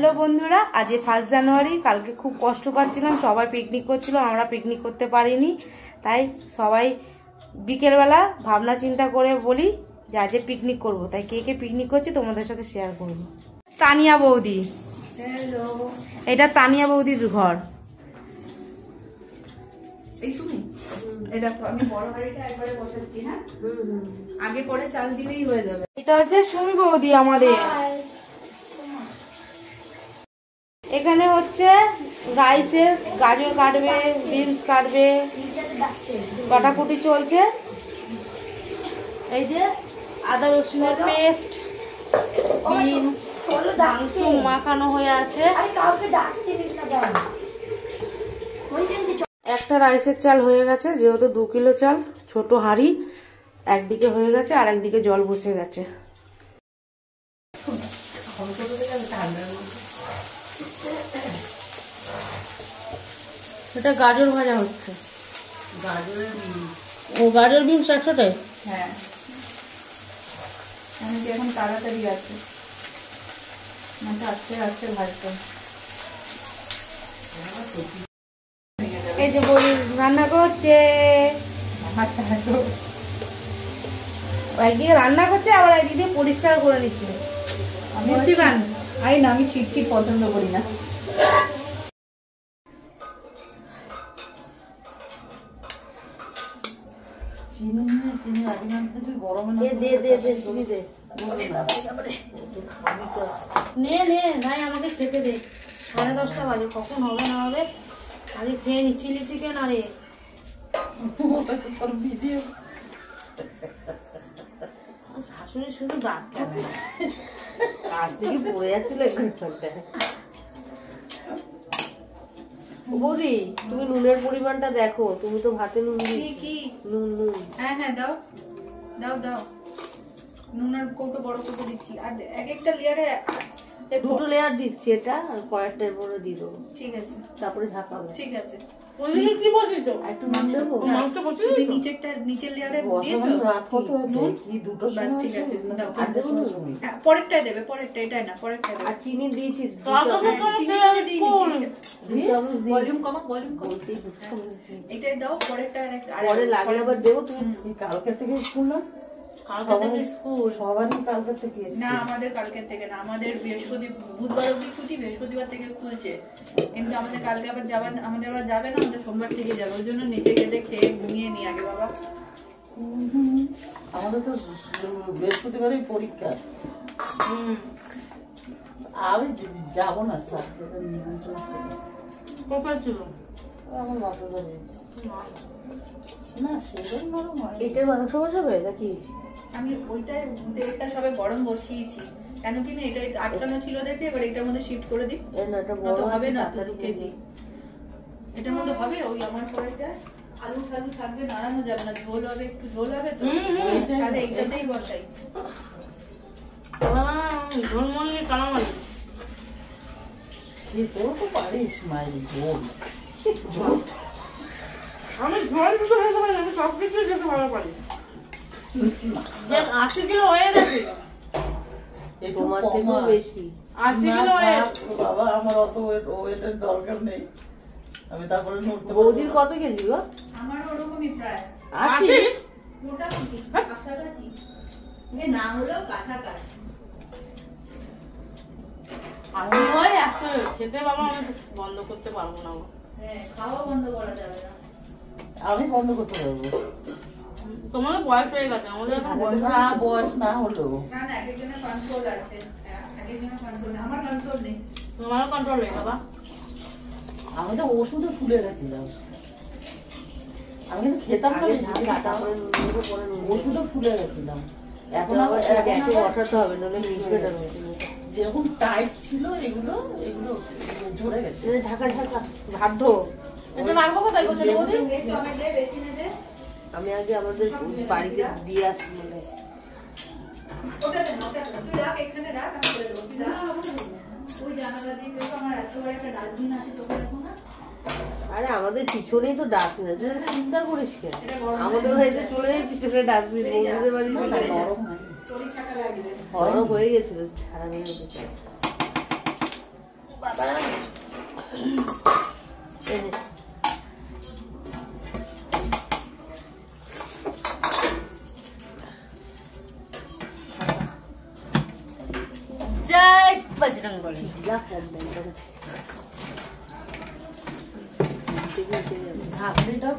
Hello বন্ধুরা, আজ 1 জানুয়ারি। কালকে খুব কষ্ট পাচ্ছিলাম, সবাই পিকনিক করছিল, আমরা পিকনিক করতে পারিনি। তাই সবাই বিকেলবেলা ভাবনা চিন্তা করে বলি যে আজ পিকনিক করব। তাই কে কে পিকনিক করছে তোমাদের সাথে শেয়ার করব। তানিয়া বৌদি, হ্যালো, এটা তানিয়া বৌদির ঘর। এই শুনি, এটা আমি বড় হাঁড়িটা একবারে বসাচ্ছি। হ্যাঁ, আগে পরে চাল দিলেই হয়ে যাবে। এটা হচ্ছে সুমি বৌদি আমাদের। এখানে হচ্ছে রাইসের গাজর কাটবে, বিনস কাটবে, কাটাকুটি চলছে। এই যে আদা রসুনের পেস্ট, বিনস, মাংস মাখানো হয়ে আছে। একটা রাইসের চাল হয়ে গেছে, যেহেতু 2 কিলো চাল, ছোট হাঁড়ি একদিকে হয়ে গেছে আর একদিকে জল বসে গেছে। এটা গাজর ভাজা হচ্ছে। গাজর বিনস একসাথে। হ্যাঁ, আমি কি এখন তাড়াতাড়ি আছে, আস্তে আস্তে ভাজতাম। এই যে বলি রান্না করছে, একদিকে রান্না করছে আবার একদিকে পরিষ্কার করে নিচ্ছে। আমি ছিটছিট পছন্দ করি না। আমাকে খেতে দে, 10:30 বাজে, কখন হবে না হবে আগে খেয়ে নি। Chilli chicken. আরে ভিডিও শাশুড়ি শুধু দাঁত কেন কাছ থেকে পড়ে যাচ্ছিল। বৌদি, তুমি নুনের পরিমাণটা দেখো, তুমি তো ভাতে নুন কি নুন। হ্যাঁ হ্যাঁ, দাও দাও দাও, নুনের কৌটো বড় কৌটো দিচ্ছি। আর এক একটা লেয়ারে 2 লেয়ার দিচ্ছি, এটা আর কয়েকটার বড় দিয়ে দেবো। ঠিক আছে, তারপরে ঢাকাবো। ঠিক আছে। ওদিকে কি বসিছো? একটু নুন দেবো। মাংস বসিয়ে তুমি নিচের লেয়ারে দিয়েছো। রাত কত হয়েছে? কি দুটো বাস। ঠিক আছে, দাও। আর দেবো না তুমি? পরেরটাই দেবে, পরেরটা, এটাই না, পরেরটাই দেবে। আর চিনি দিয়েছি। ভলিউম কমা, ভলিউম কমা। এটাই দাও, পরেরটা আর পরে লাগে আবার দেবো। তুমি কালকে থেকে স্কুল না? কালকে থেকে স্কুল সবারই কালকে থেকে না, আমাদের কালকে থেকে না, আমাদের বুধবার অবধি ছুটি, বৃহস্পতিবার থেকে খুলছে। কিন্তু আমাদের কালকে আবার যাবে, আমাদের আবার যাবে না, আমাদের সোমবার থেকে যাবে। ওই জন্য নিচে গেলে খেয়ে ঘুমিয়ে নি আগে বাবা। আমাদের তো বৃহস্পতিবারই পরীক্ষা। আমি যাবো না স্যার, কোথায় ছিল আমার বাপের বাড়ি। না সেরকম নরম হয়। এটার মাংস বসাবে নাকি? আমি ওইটাই তেলটা সবে গরম বসিয়েছি, কেন কি না এটা আটকানো ছিল দেখে, এবার এটার মধ্যে শিফট করে দিই। তো হবে না তো 2 কেজি এটার মধ্যে হবে। ওই আমার পরেটা আলু ঠালু থাকবে, নাড়ানো যাবে না, ঝোল হবে, একটু ঝোল হবে তো, তাহলে এইটাতেই বসাই। ঝোল মনে কালামালি তোর তো পারিস মায়ের ঝোল। আমি ঝোল দিতে খেতে পারি, আমি সব কিছু খেতে ভালো পারি। 80 কিলো হয়ে গেছে, তোমার থেকেও বেশি। 80 কিলো বাবা, আমার অত ওয়েটের দরকার নেই। আমি তারপরে বৌদির কত কেজি গো? আমার ওরকমই প্রায় 80, মোটামুটি কাছাকাছি, না হলেও কাছাকাছি। 80 হয় 100 খেতে বাবা আমি বন্ধ করতে পারবো না। হ্যাঁ, খাওয়া বন্ধ করা যাবে না। আমি বন্ধ করতে পারবো। তোমার বয়স হয়ে গেছে, আমাদের এখন বয়স না হলেও না না, একজনের কন্ট্রোল আছে, একজনের কন্ট্রোল নেই। আমার কন্ট্রোল নেই, তোমারও কন্ট্রোল নেই বাবা। আমি তো ওষুধে ফুলে গেছিলাম, আমি কিন্তু খেতাম না বেশি, তারপরে ওষুধে ফুলে গেছিলাম। এখন আবার গ্যাসে বসাতে হবে, নাহলে মিশবে না। যেরকম টাইট ছিল এগুলো এগুলো ঝরে গেছে। ঢাকা ঢাকা ভাত ধো। এটা রাখবো কোথায় গো ছোট বৌদি? আমি আগে আমাদের বাড়িতে দিয়ে আসি। মানে ওটা দেন, ওটা তুই রাখ, এখানে রাখ, আমি করে দেব। তুই রাখ, ওই জানালা দিয়ে কেউ আমার এতবার একটা ডাস্টবিন আছে, তোকে দেখো না। আরে আমাদের পিছনেই তো ডাস্টবিন আছে, চিন্তা করিস কেন? আমাদের বাড়িতে চলে যাই পিছনে ডাস্টবিন, বৌদিদের বাড়ি গরম হয়ে গেছিল সারা দিনের ভিতরে। বাজরং বলি ঢাকনিটা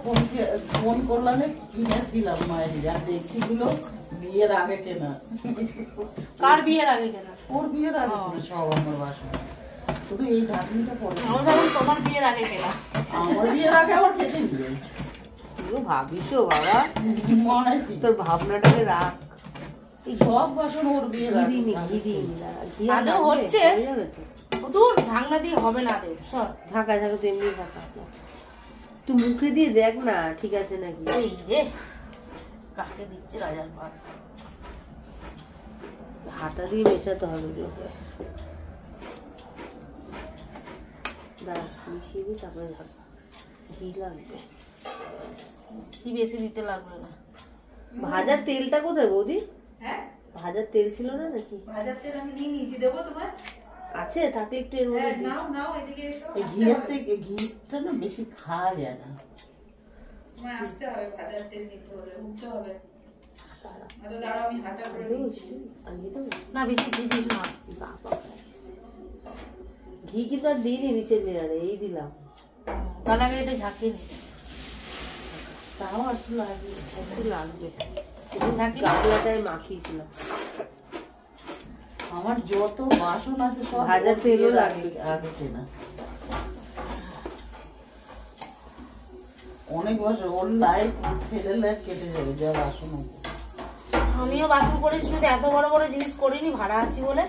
ফোন করলাম কিনেছিলাম মায়ের, যা দেখছিগুলো বিয়ের আগে কেনা। কার বিয়ের আগে কেনা? ওর বিয়ের আগে কেনা সব আমার বাসন, শুধু এই ঢাকনিটা পরে। তোমার বিয়ের আগে কেনা। আমার বিয়ের আগে আবার খেতে দিবে। তুইও ভাবিস বাবা, তোর ভাবনাটাকে রাখ। সব বাসন ওর বিয়ের আগে। আদৌ হচ্ছে দূর, ঢাকনা দিয়ে হবে না। দে ঢাকা ঢাকা তুই এমনি ঢাকা, তুই মুখে দিয়ে দেখ না ঠিক আছে নাকি। এই রে কাকে দিচ্ছে রাজার ভাত, হাতা দিয়ে মেশাতে হবে। দাঁড়া মিশিয়ে দিই, তারপরে ঘি লাগবে। কি বেশি দিতে লাগবে না। ভাজার তেলটা কোথায় বৌদি? হ্যাঁ ভাজার তেল ছিল না নাকি? ভাজার তেল আমি নিয়ে নিয়েছি, দেবো তোমার? আছে তাতে একটু এর মধ্যে নাও নাও, এদিকে এসো। এই ঘিয়ের থেকে ঘিটা না বেশি খাওয়া যায় না। তোমায় আসতে হবে, ভাজার তেল নিতে হলে উঠতে হবে। দাঁড়াও আমি হাতা করে দিচ্ছি। না বেশি ঘি দিস না। ঘি কিন্তু আর দিইনি নিচের লেয়ারে, এই দিলাম। তাহলে আগে এটা ঝাঁকিয়ে নি। তাও একটু লাগবে, একটু লাগবে। গামলাটায় মাখিয়েছিলাম। আমার যত বাসন আছে সব ভাজার তেলও লাগে আগে কেনা। অনেক বাসন ওর লাইফ, ছেলের লাইফ কেটে যাবে যা বাসন আছে। আমিও বাসন করেছি, শুধু এত বড় বড় জিনিস করিনি, ভাড়া আছি বলে।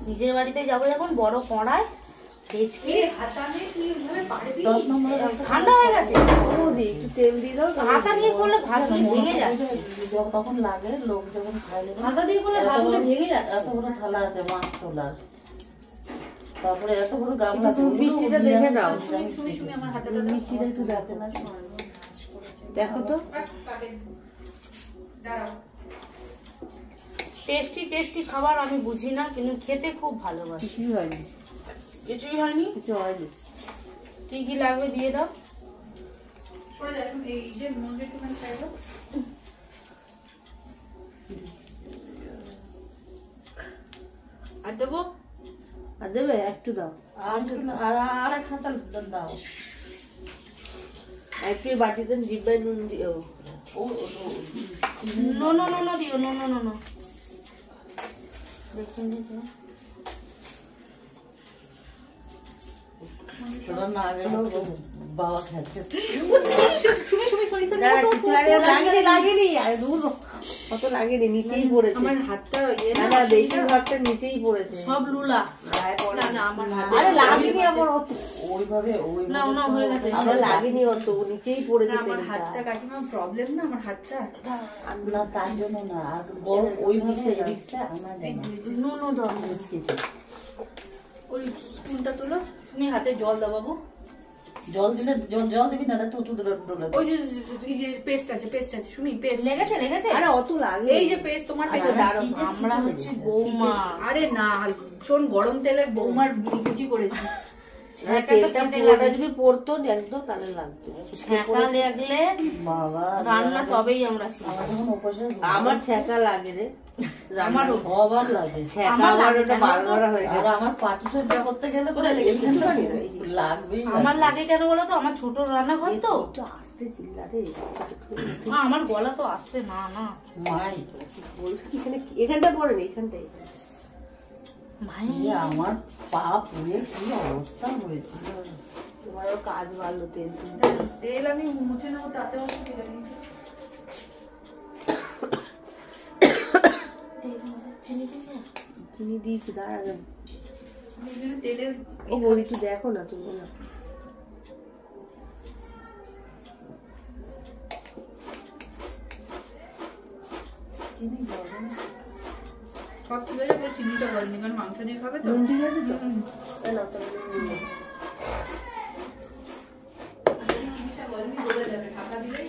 নিজের বাড়িতে যাবো যখন, বড় কড়াই ঠান্ডা হয়ে গেছে, একটু তেল দিয়ে দাও। হাতা দিয়ে করলে ভাতগুলো ভেঙে যাচ্ছে। তখন লাগে লোক যখন খাইলে হাতা দিয়ে করলে ভাতগুলো ভেঙে যাচ্ছে। এত বড় থালা আছে মাছ তোলার, তারপরে এত বড় গামলা। মিষ্টিটা দেখে দাও, শুনি আমার হাতাটা মিষ্টিটা একটু দেখো না, দেখো তো। দাঁড়াও। টেস্টি টেস্টি খাবার আমি বুঝি না, কিন্তু খেতে খুব ভালোবাসি। কিছুই হয়নি, কিছুই হয়নি, কিছু হয়নি। কি কি লাগবে দিয়ে দাও। সরে যাও, এই যে মন্দির একটুখানি খাইলো। আর দেবো? আর দেবে একটু দাও, আর এক হাতা দাও। একটু বাটিতে জিব্বাই নুন দিও। নো নো নো নো দিও, নো নো নো নো। দেখুন দেখুন না গেলেও বাবা খাচ্ছে। কত লাগেনি, নিচেই পড়েছে। আমার হাতটা বেশিরভাগটা নিচেই পড়েছে সব লুলা। আরে লাগেনি আমার অত, ওইভাবে না না হয়ে গেছে, আমার লাগেনি অত, নিচেই পড়েছে। আমার হাতটা কাকিমা প্রবলেম না, আমার হাতটা না তার জন্য না, আর গরম ওইভাবে রিক্সা আনা যায় না। নো নো দাও। ওই স্পুনটা তুলো, তুমি হাতে জল দাও বাবু। জল দিলে জল দিবি না, তো ওই যে এই যে পেস্ট আছে, পেস্ট আছে, শুনি পেস্ট লেগেছে লেগেছে। আরে অত লাগে, এই যে পেস্ট তোমার পেস্ট। আমরা হচ্ছে বৌমা। আরে না, শোন গরম তেলে বৌমার কুচি করেছি। তেলটা যদি পড়তো একদম তাহলে লাগতো। ছ্যাঁকা লাগলে বাবা রান্না তবেই আমরা শিখি। আমার ছ্যাঁকা লাগে রে, আমারও সবার লাগে ছ্যাঁকা। আমার ওটা বারবার হয়ে আর আমার পাটি সজ্জা করতে গেলে লাগবেই। আমার লাগে কেন বলো তো, আমার ছোট রান্নাঘর তো, একটু আস্তে চিল্লা রে। আমার গলা তো আসতে না না মাই এখানটা পড়েনি, এখানটাই ভাই। আমার পা পুড়ে কি অবস্থা হয়েছিল। তোমারও কাজ ভালো, তেল তেল আমি মুছে নেবো, তাতে অসুবিধা নেই। চিনি দিয়েছি, দাঁড়া তেলের ও বৌদি একটু দেখো না তুমি না। চিনি গরম সব ঠিক আছে, চিনিটা গরম, কারণ মাংস দিয়ে খাবে তো। ঠিক আছে তো, চিনিটা গরমই বোঝা যাবে, ঢাকা দিলেই।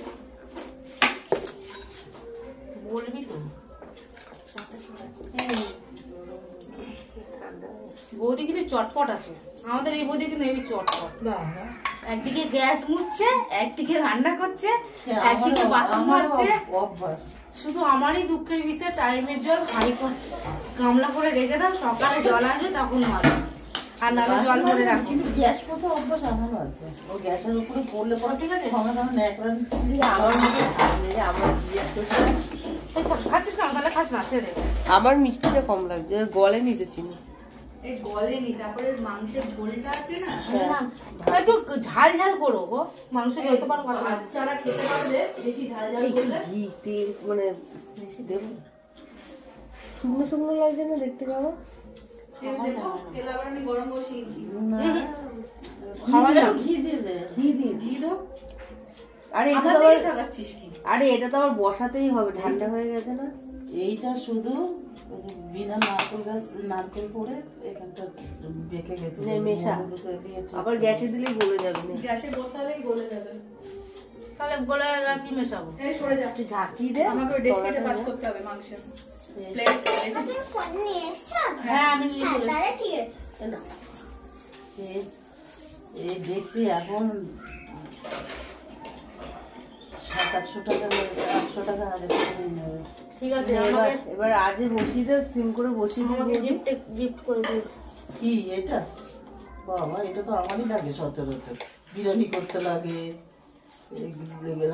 বলবি তো বৌদি কিন্তু চটপট আছে, আমাদের এই বৌদি কিন্তু এই চটপট। একদিকে গ্যাস মুছছে, একদিকে রান্না করছে, একদিকে বাসন মাজছে। শুধু আমারই দুঃখের বিষয় টাইমের জল হাই করে গামলা করে রেখে দাও, সকালে জল আসবে তখন মারো, আর নাহলে জল ভরে রাখো। কিন্তু গ্যাস পোছা অভ্যাস আমারও আছে। ও গ্যাসের উপরে পড়লে পরে ঠিক আছে, সঙ্গে সঙ্গে ন্যাকড়া আমার মধ্যে আমার জিজ্ঞেস করছে খাচ্ছিস না তাহলে খাস না, ছেড়ে দে। আমার মিষ্টিটা কম লাগছে, গলে নিতে চিনি। এই গলেনি, তারপরে মাংসের ঝোলটা আছে না, একটু ঝাল ঝাল করো গো, মাংস যত পারো কথা। বাচ্চারা খেতে পারবে বেশি ঝাল ঝাল করলে। ঘি তেল মানে বেশি দেবো, শুকনো শুকনো লাগছে না দেখতে পাবো। তেল দেবো, তেল আবার আমি গরম বসিয়েছি। খাওয়া যাবে, ঘি দিয়ে দে, ঘি দিয়ে ঘি দাও। আরে এটা আমার তো আবার দিকে তাকাচ্ছিস কি? আরে এটা তো আবার বসাতেই হবে, ঠান্ডা হয়ে গেছে না। এইটা শুধু ওই যে বিনা নারকেল গাছ, নারকেল করে এখানটা বেঁকে গেছে নে, মেশা। দিয়েছে। আবার গ্যাসে দিলেই গলে যাবে না। গ্যাসে বসালেই গলে যাবে। তাহলে গলে আর কি মেশাবো? এই সরে যা, একটু ঝাঁকি দে, আমাকে ওই ডেস্কেটে পাস করতে হবে মাংসের প্লেট। হ্যাঁ আমি নিয়ে চলে এই দেখছি এখন 700-800 টাকা, 800 টাকা হাজার টাকা নিয়ে যাবে। ঠিক আছে, এবার এবার আজে বসিয়ে দে, সিম করে বসিয়ে আমাকে দে। গিফট করে দিও। কি এটা? বাবা, এটা তো আমারই লাগে সচরাচর। বিরিয়ানি করতে লাগে,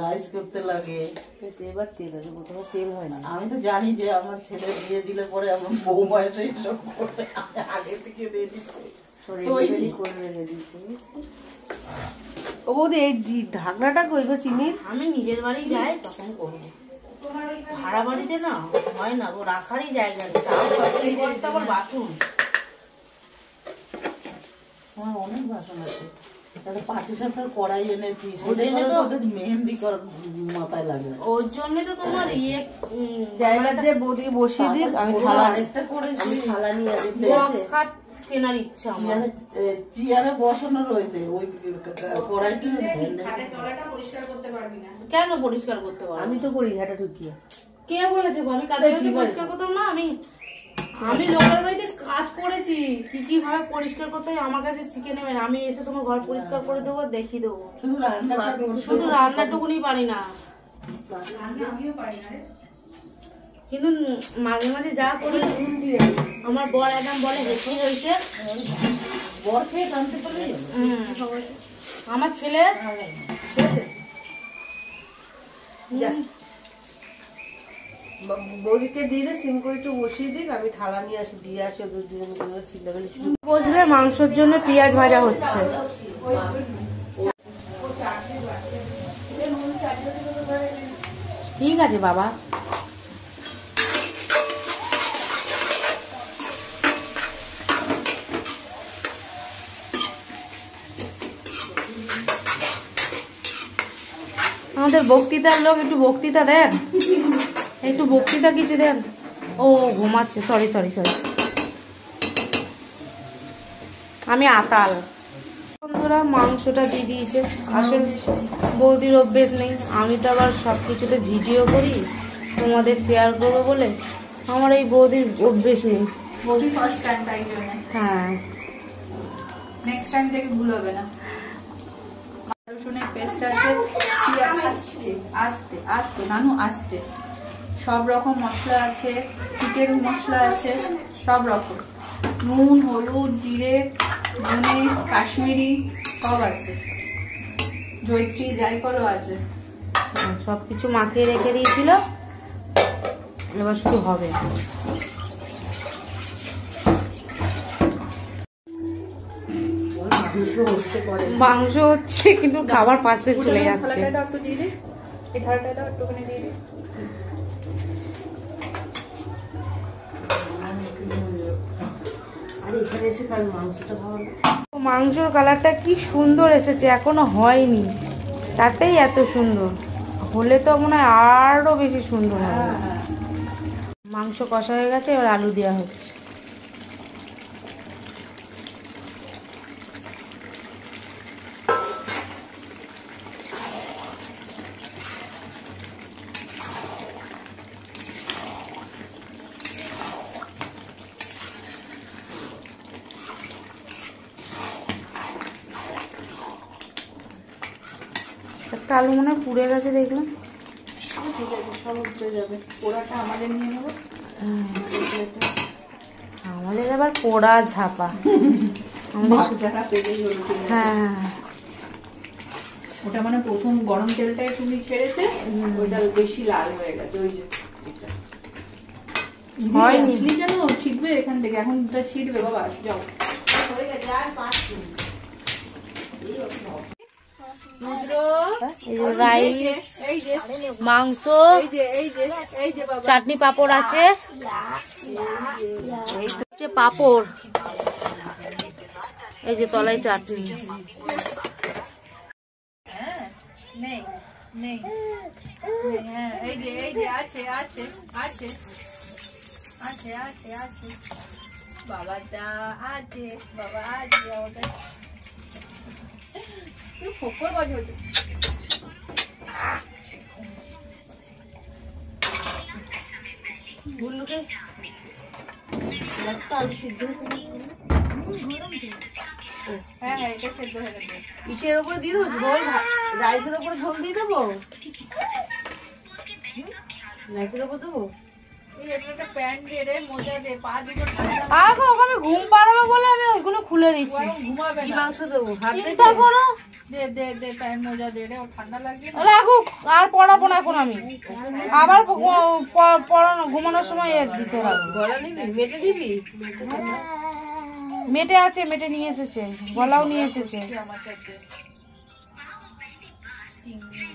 রাইস করতে লাগে। এবার তেল আছে, প্রথমে তেল হয় না। আমি তো জানি যে আমার ছেলে বিয়ে দিলে পরে আমার বৌমা এসে এইসব করতে, আমি আগে থেকে দিয়ে দিচ্ছি। রেডি করে রেখে দিচ্ছি। ও বৌদি এই ঢাকনাটা কই গো চিনির? আমি নিজের বাড়ি যাই তখন করবো, ভাড়া বাড়িতে না হয় না, ও রাখারই জায়গা নেই, তাও এই বস্তা আবার বাসন। আমার অনেক বাসন আছে। তাহলে পাটিসাপটার কড়াই এনেছি, ওর জন্য সেটা তো- ওদের মেহেন্দি করার মাথায় লাগে না। ওর জন্য তো তোমার জায়গা দিয়ে বৌদিকে বসিয়ে দিই, আমি থালা আরেকটা করেছি, আমি থালা নিয়ে আসি। বক্স খাট কেনার ইচ্ছা আমার। চেয়ারে বসানো রয়েছে ওই কড়াইটা খাটের তলাটা পরিষ্কার করতে পারবি না। কেন পরিষ্কার করতে পারবো? আমি তো করি ঝাঁটা ঢুকিয়ে। কে বলেছে গো? আমি কাদের বাড়িতে পরিষ্কার করতাম না? আমি লোকের বাড়িতে কাজ করেছি, কি কি ভাবে পরিষ্কার করতে হয় আমার কাছে শিখে নেবেন। আমি এসে তোমার ঘর পরিষ্কার করে দেবো, দেখিয়ে দেবো। শুধু রান্না শুধু রান্নাটুকুনি পারি না, রান্না আমিও পারি না রে। কিন্তু মাঝে মাঝে যা করি আমার বর একদম বলে হেসি হয়েছে। বর খেয়ে টানতে পারলে আমার ছেলে বৌদিকে দিয়ে দে, সিম করে একটু বসিয়ে দিক, আমি থালা নিয়ে আসি, দিয়ে আসি ওদের দুজন ছিল বলে শুধু বসবে। মাংসের জন্য পেঁয়াজ ভাজা হচ্ছে। ঠিক আছে বাবা। আমাদের বক্তৃতার লোক, একটু বক্তৃতা দেন, একটু বক্তৃতা কিছু দেন। ও ঘুমাচ্ছে, সরি সরি সরি, আমি আতাল। বন্ধুরা মাংসটা দিয়ে দিয়েছে, আসলে বৌদির অভ্যেস নেই, আমি তো আবার সব কিছুতে ভিডিও করি তোমাদের শেয়ার করবো বলে, আমার এই বৌদির অভ্যেস নেই। বৌদি ফার্স্ট টাইম, তাই জন্য। হ্যাঁ, নেক্সট টাইম থেকে ভুল হবে না। রসুনের পেস্ট আছে, আসছে আস্তে আস্তে নানু আস্তে, সব রকম মশলা আছে, চিকেন মশলা আছে, সব রকম, নুন হলুদ জিরে ধনে কাশ্মীরি সব আছে, জয়ত্রী জায়ফলও আছে। সব কিছু মাখিয়ে রেখে দিয়েছিল, এবার শুধু হবে। মাংস হচ্ছে কিন্তু খাবার পাশে চলে যাচ্ছে। একটু দিয়ে দিই, এই থালাটা একটুখানি দিয়ে দিই। আর এখানে এসে কারণ মাংসটা খাওয়া। মাংসর কালারটা কি সুন্দর এসেছে, এখনো হয়নি, তাতেই এত সুন্দর, হলে তো মনে হয় আরো বেশি সুন্দর হবে। মাংস কষা হয়ে গেছে, এবার আলু দেওয়া হচ্ছে। একটা আলু মনে হয় পুড়ে গেছে দেখলাম। ঠিক আছে, সব উঠে যাবে, পোড়াটা আমাদের নিয়ে নেবো। আমাদের আবার পোড়া ঝাপা। বাচ্চারা পেলেই হলো। হ্যাঁ ওটা মানে প্রথম গরম তেলটা একটুখানি ছেড়েছে, ওটা বেশি লাল হয়ে গেছে। ওই যে এটা হয়নি। আসলি যেন ছিটবে এখান থেকে, এখন এটা ছিটবে বাবা। যাও হয়ে গেছে, আর 5 মিনিট। রাইস, মাংস, চাটনি পাঁপড় আছে, এই তো হচ্ছে পাঁপড়, এই যে তলায় চাটনি। নেই নেই, হ্যাঁ এই যে আছে আছে আছে আছে আছে আছে, বাবাটা আছে, বাবা আছে আমাদের। ফোকর বাজে হচ্ছে। হ্যাঁ হ্যাঁ, এটা সেদ্ধ হয়ে গেছে। ইসের উপরে দিয়ে দেবো ঝোল, রাইসের উপরে ঝোল দিয়ে দেবো, রাইসের উপর দেবো। আমি ঘুম পাড়াবো বলে আমি ওইগুলো খুলে দিচ্ছি। ঘুমাবে না, মাংস দেবো, হাত চিন্তা করো, দে দে দে প্যান্ট মোজা দে রে, ও ঠান্ডা লাগছে না। রাখুক, আর পড়াবো না এখন আমি। আবার পড়ানো ঘুমানোর সময় দিতে হবে। গলা নিবি, মেটে দিবি, মেটে আছে, মেটে নিয়ে এসেছে, গলাও নিয়ে এসেছে। আমার সাথে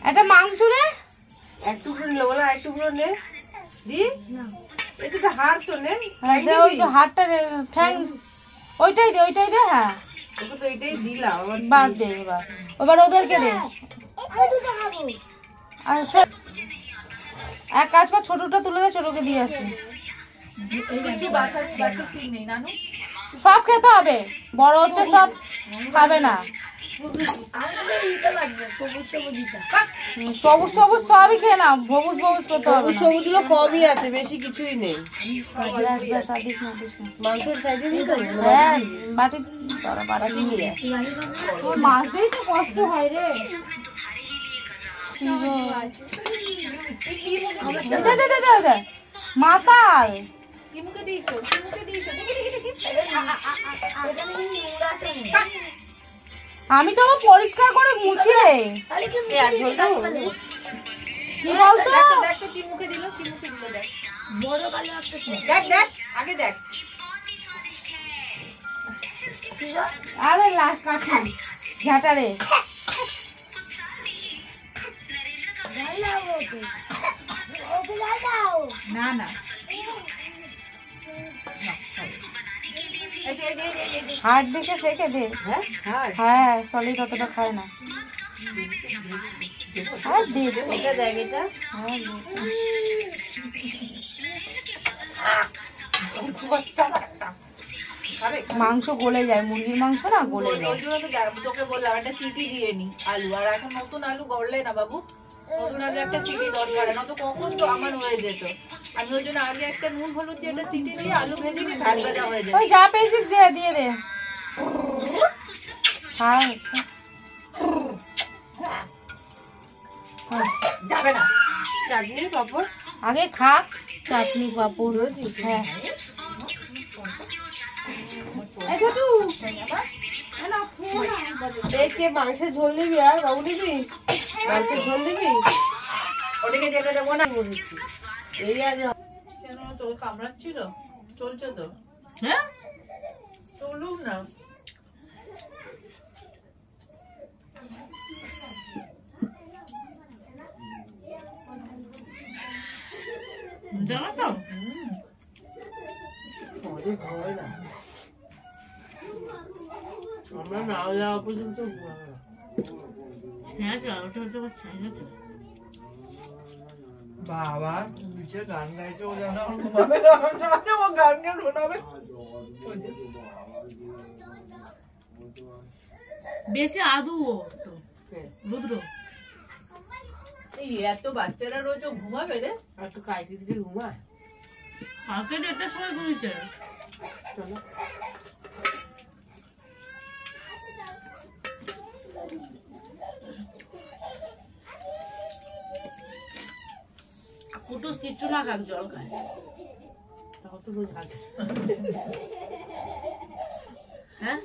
একটা মাংস রে, এক টুকরো নিলে বলো, এক টুকরো নে দি, এটা তো হাড় তো নে, ওই তো হাতটা ঠ্যাং, ওইটাই দে, ওইটাই দে। হ্যাঁ ওকে তো এটাই দিলাম, আমার বাদ দে, এবার ওদেরকে দে। আচ্ছা এক কাজ কর, ছোটটা তুলে দে, ছোটকে দিয়ে আসি। কিছু বাচ্চা বাচ্চা ঠিক নেই নানু, সব খেতে হবে, বড় হচ্ছে সব খাবে না। সবুজ সবুজ সবই খেয়ে না, সবুজ সবুজ করতে হবে। সবুজ গুলো কমই আছে, বেশি কিছুই নেই। মাংসের সাইডে দিয়ে দেবো, হ্যাঁ বাটি, বাটি নিয়ে মাছ দিই তো কষ্ট হয় রে। মাতাল কি মুখে দিয়েছো, কি মুখে দিয়েছো, দেখি দেখি দেখি। আমি তো আমার পরিষ্কার করে মুছি রে। কি বলতো, দেখ তো কি মুখে দিল, কি মুখে দিল, দেখ বড় কালো একটা, দেখ দেখ আগে দেখ। আরে লাখ কাশি ঝাঁটারে। না না হাত দেখে থেকে দে। হ্যাঁ সলিড অতটা খায় না। আর দে দে, এটা দেখ, এটা খাবে, মাংস গলে যায়, মুরগির মাংস না গলে যায়। ওই জন্য তো তোকে বললাম একটা সিটি দিয়ে নি আলু, আর এখন নতুন আলু গড়লে না বাবু, নতুন আলু একটা সিটি দরকার, না তো কখন তো আমার হয়ে যেত। আমি ওই জন্য আগে একটা নুন হলুদ দিয়ে একটা সিটি দিয়ে আলু ভেজে নিই, ভাত ভাজা হয়ে যায়। ওই যা পেয়েছিস দে, দিয়ে দে। হ্যাঁ যাবে না, চাটনি পাপড় আগে খা, চাটনি পাঁপড়। হ্যাঁ কে মাংসের ঝোল নিবি, আর বাবু নিবি, মাংসের ঝোল নিবি, ওটাকে যেতে দেবো না। এই আজ কেন তোকে কামড়াচ্ছিল, চলছে তো, হ্যাঁ চলুক না। জানো তো আমরা না যাওয়া পর্যন্ত বাবা বিশে গান গাইছে, ও যেন ঘুমাবে না, ও গান গান শোনাবে। বেশি আদু রুদ্র, এই এত বাচ্চারা রোজ ও ঘুমাবে রে, একটু কাইতে দিতে ঘুমায়। কালকে 1:30টার সময় ঘুমিয়েছে। কুটুস কিচ্ছু না খাক, জল খায়। কতটুকু ঝাল হ্যাঁ